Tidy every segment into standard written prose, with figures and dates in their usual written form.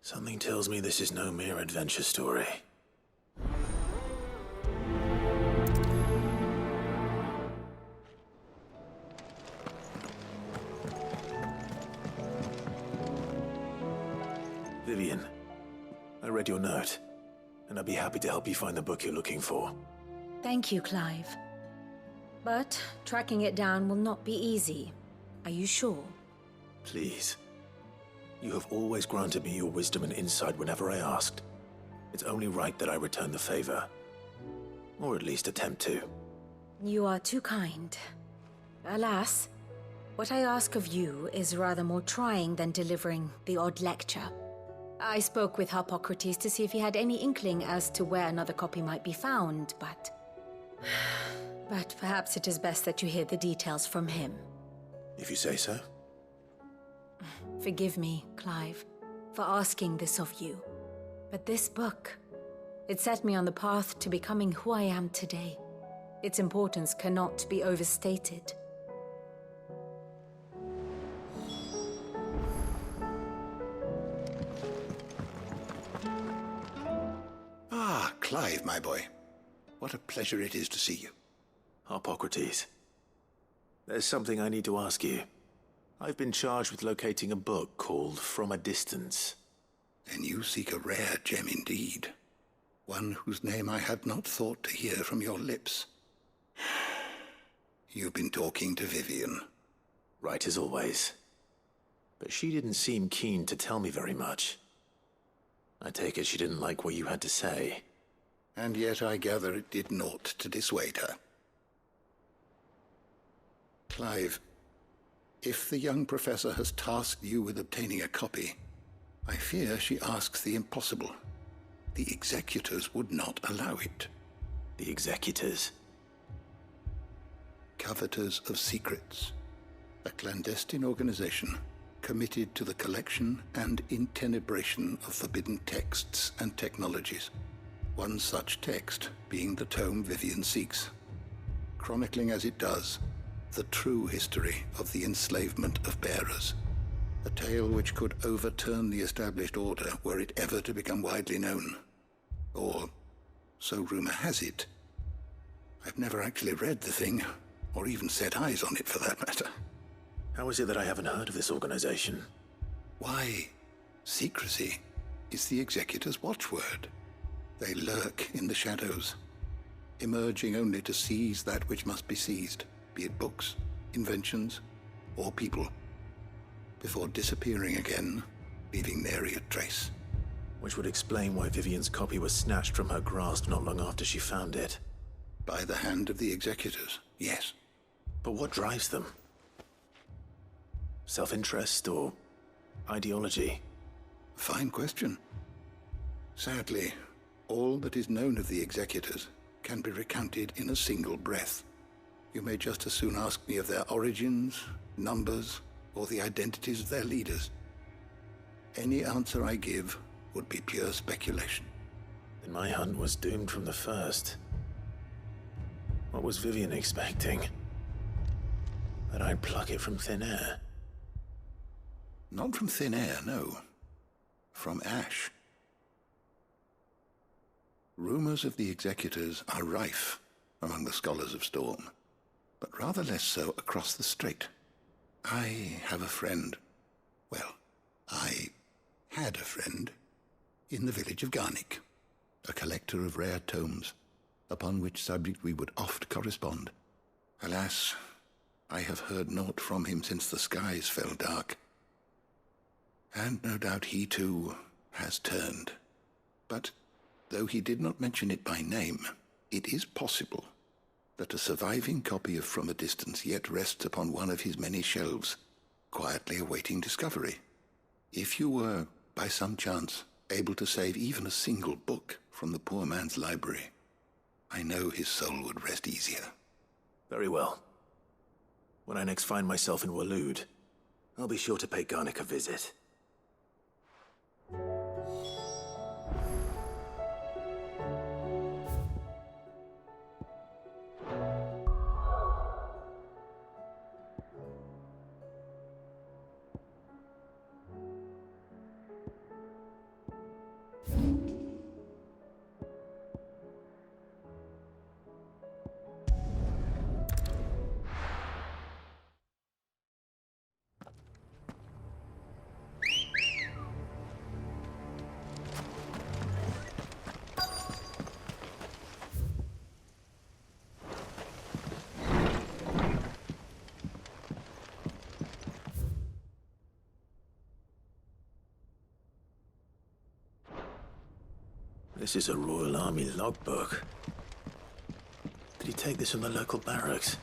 Something tells me this is no mere adventure story. Vivian, I read your note, and I'd be happy to help you find the book you're looking for. Thank you, Clive. But tracking it down will not be easy. Are you sure? Please. You have always granted me your wisdom and insight whenever I asked. It's only right that I return the favor. Or at least attempt to. You are too kind. Alas, what I ask of you is rather more trying than delivering the odd lecture. I spoke with Hippocrates to see if he had any inkling as to where another copy might be found, but perhaps it is best that you hear the details from him. If you say so. Forgive me, Clive, for asking this of you. But this book, it set me on the path to becoming who I am today. Its importance cannot be overstated. Ah, Clive, my boy. What a pleasure it is to see you. Hippocrates. There's something I need to ask you. I've been charged with locating a book called From a Distance. Then you seek a rare gem indeed. One whose name I had not thought to hear from your lips. You've been talking to Vivian. Right as always. But she didn't seem keen to tell me very much. I take it she didn't like what you had to say. And yet I gather it did naught to dissuade her. Clive, if the young professor has tasked you with obtaining a copy, I fear she asks the impossible. The executors would not allow it. The executors? Coveters of Secrets. A clandestine organization committed to the collection and intenebration of forbidden texts and technologies. One such text being the tome Vivian seeks, chronicling as it does the true history of the enslavement of bearers. A tale which could overturn the established order were it ever to become widely known. Or, so rumor has it. I've never actually read the thing, or even set eyes on it for that matter. How is it that I haven't heard of this organization? Why, secrecy is the executor's watchword. They lurk in the shadows, emerging only to seize that which must be seized, be it books, inventions, or people, before disappearing again, leaving nary a trace. Which would explain why Vivian's copy was snatched from her grasp not long after she found it. By the hand of the executors, yes. But what drives them? Self-interest or ideology? Fine question. Sadly, all that is known of the executors can be recounted in a single breath. You may just as soon ask me of their origins, numbers, or the identities of their leaders. Any answer I give would be pure speculation. Then my hunt was doomed from the first. What was Vivian expecting? That I'd pluck it from thin air? Not from thin air, no. From ash. Rumors of the executors are rife among the scholars of Storm, but rather less so across the strait. I have a friend. Well, I had a friend in the village of Garnick, a collector of rare tomes, upon which subject we would oft correspond. Alas, I have heard naught from him since the skies fell dark. And no doubt he, too, has turned. But, though he did not mention it by name, it is possible that a surviving copy of From a Distance yet rests upon one of his many shelves, quietly awaiting discovery. If you were, by some chance, able to save even a single book from the poor man's library, I know his soul would rest easier. Very well. When I next find myself in Waloed, I'll be sure to pay Garnick a visit. This is a Royal Army logbook. Did he take this from the local barracks?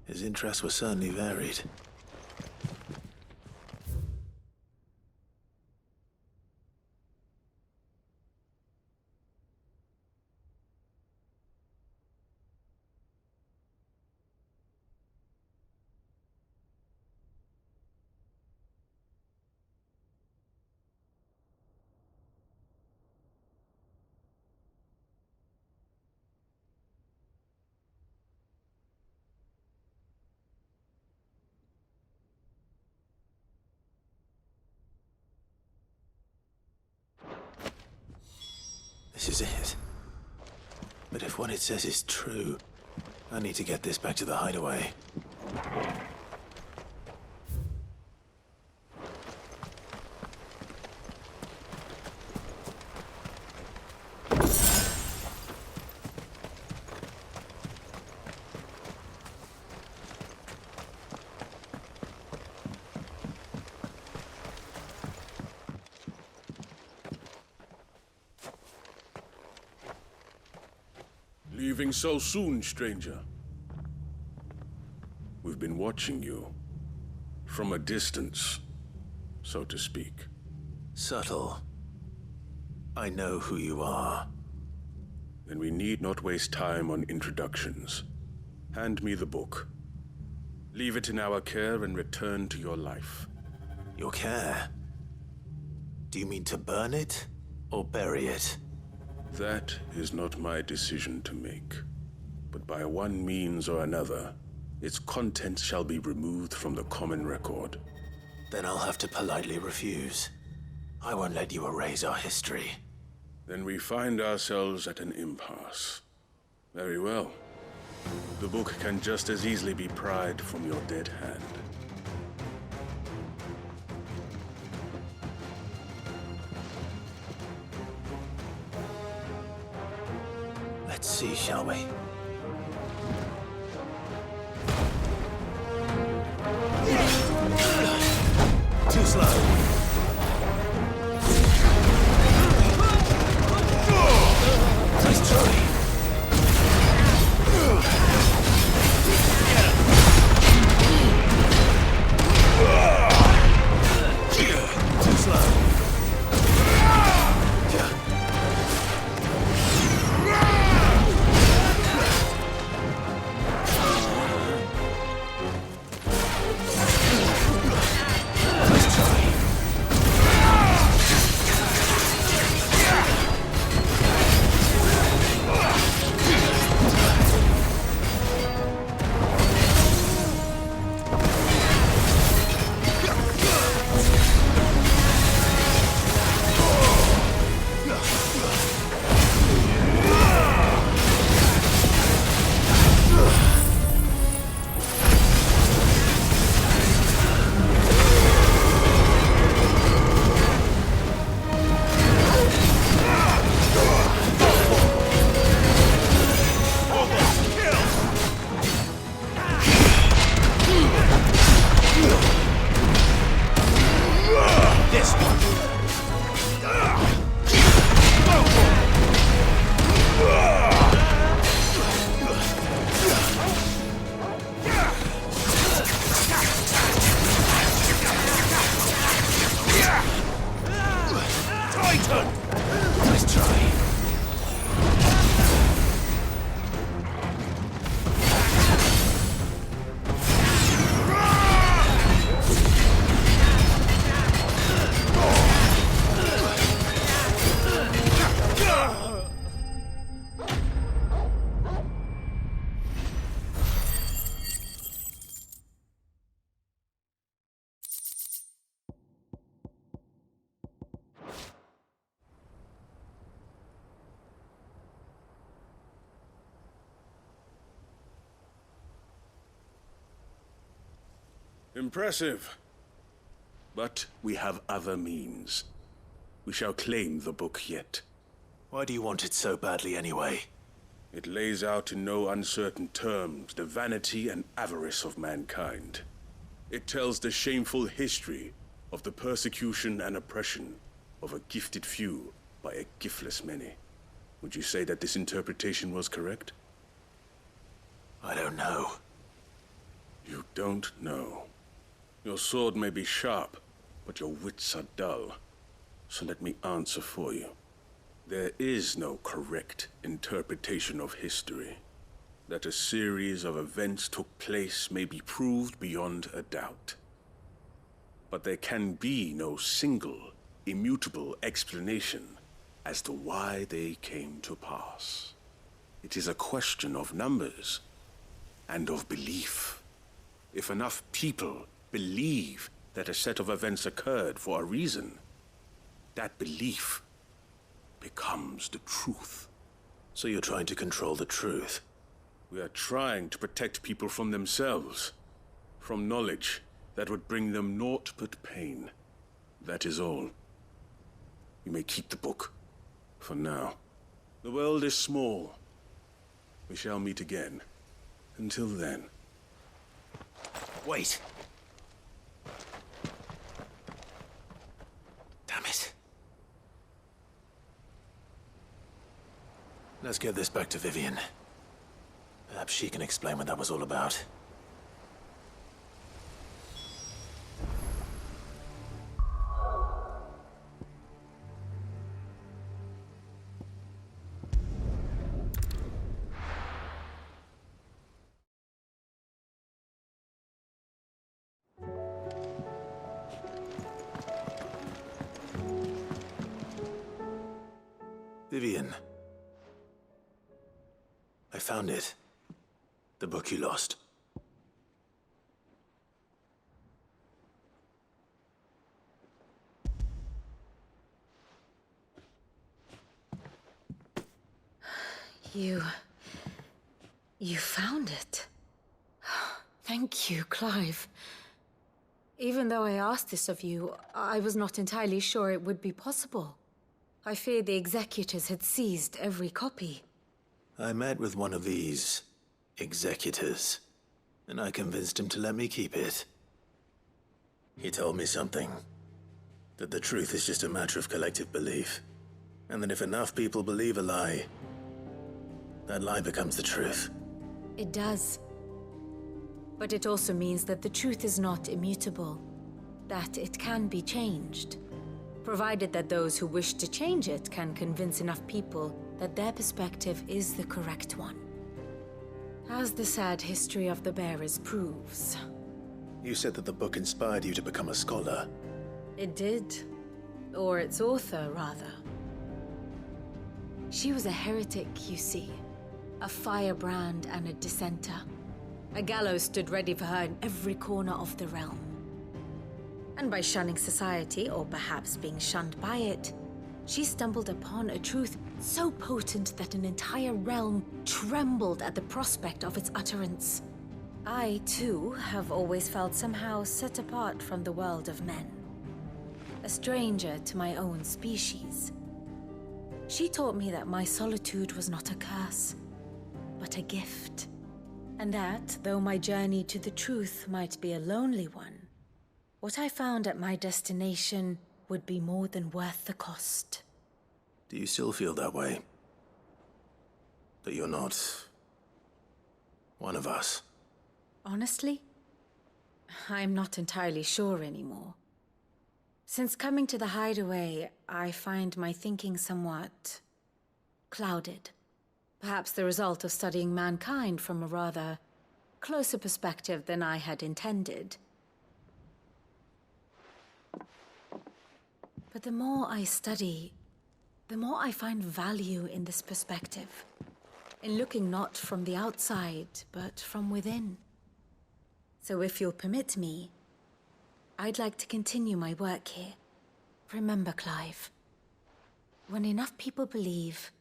His interests were certainly varied. This is it. But if what it says is true, I need to get this back to the hideaway. Leaving so soon, stranger? We've been watching you. From a distance, so to speak. Subtle. I know who you are. Then we need not waste time on introductions. Hand me the book. Leave it in our care and return to your life. Your care? Do you mean to burn it or bury it? That is not my decision to make. But by one means or another, its contents shall be removed from the common record. Then I'll have to politely refuse. I won't let you erase our history. Then we find ourselves at an impasse. Very well. The book can just as easily be pried from your dead hand. Let's see, shall we? Too slow. Nice try. Too slow. Impressive. But we have other means. We shall claim the book yet. Why do you want it so badly anyway? It lays out in no uncertain terms the vanity and avarice of mankind. It tells the shameful history of the persecution and oppression of a gifted few by a giftless many. Would you say that this interpretation was correct? I don't know. You don't know. Your sword may be sharp, but your wits are dull. So let me answer for you. There is no correct interpretation of history. That a series of events took place may be proved beyond a doubt. But there can be no single, immutable explanation as to why they came to pass. It is a question of numbers and of belief. If enough people believe that a set of events occurred for a reason, that belief becomes the truth. So you're trying to control the truth? We are trying to protect people from themselves, from knowledge that would bring them naught but pain. That is all. You may keep the book, for now. The world is small. We shall meet again. Until then. Wait! Damn it. Let's get this back to Vivian. Perhaps she can explain what that was all about. Vivian. I found it. The book you lost. You found it. Thank you, Clive. Even though I asked this of you, I was not entirely sure it would be possible. I feared the executors had seized every copy. I met with one of these executors, and I convinced him to let me keep it. He told me something. That the truth is just a matter of collective belief. And that if enough people believe a lie, that lie becomes the truth. It does. But it also means that the truth is not immutable. That it can be changed. Provided that those who wish to change it can convince enough people that their perspective is the correct one. As the sad history of the bearers proves. You said that the book inspired you to become a scholar. It did. Or its author, rather. She was a heretic, you see. A firebrand and a dissenter. A gallows stood ready for her in every corner of the realm. And by shunning society, or perhaps being shunned by it, she stumbled upon a truth so potent that an entire realm trembled at the prospect of its utterance. I, too, have always felt somehow set apart from the world of men. A stranger to my own species. She taught me that my solitude was not a curse, but a gift. And that, though my journey to the truth might be a lonely one, what I found at my destination would be more than worth the cost. Do you still feel that way? That you're not one of us? Honestly, I'm not entirely sure anymore. Since coming to the hideaway, I find my thinking somewhat clouded. Perhaps the result of studying mankind from a rather closer perspective than I had intended. But the more I study, the more I find value in this perspective. In looking not from the outside, but from within. So if you'll permit me, I'd like to continue my work here. Remember, Clive, when enough people believe,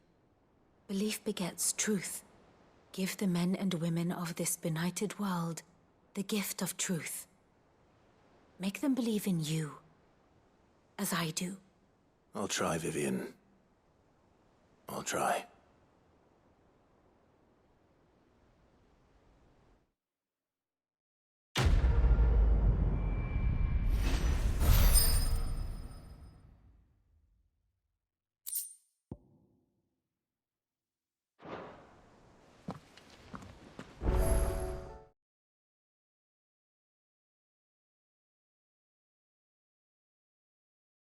belief begets truth. Give the men and women of this benighted world the gift of truth. Make them believe in you. As I do. I'll try, Vivian. I'll try.